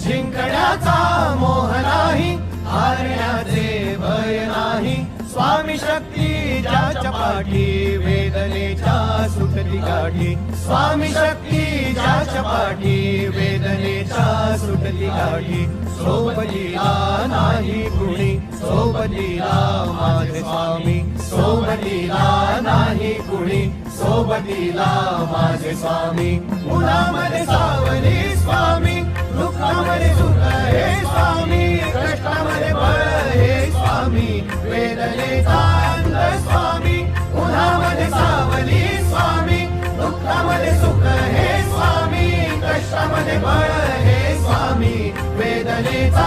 जिंकण्याचा मोह नाही, हारण्याचे भय नाही. स्वामी शक्ती ज्याच्या पाठी, वेदनेच्या सुटली गाठी. स्वामी शक्ती ज्याच्या पाठी, वेदनेच्या सुटली गाठी. सोबतीला नाही कुणी, सोबतीला माझे स्वामी. सोबतीला नाही कुणी, सोबतीला माझे स्वामी. उन्हामध्ये सावली स्वामी, दुःखामध्ये सुख हे स्वामी. कष्टामध्ये बळ हे स्वामी, वेदनेचा अंत स्वामी. उन्हामध्ये सावली स्वामी, दुःखामध्ये सुख हे स्वामी. कष्टामध्ये बळ हे स्वामी, वेदनेचा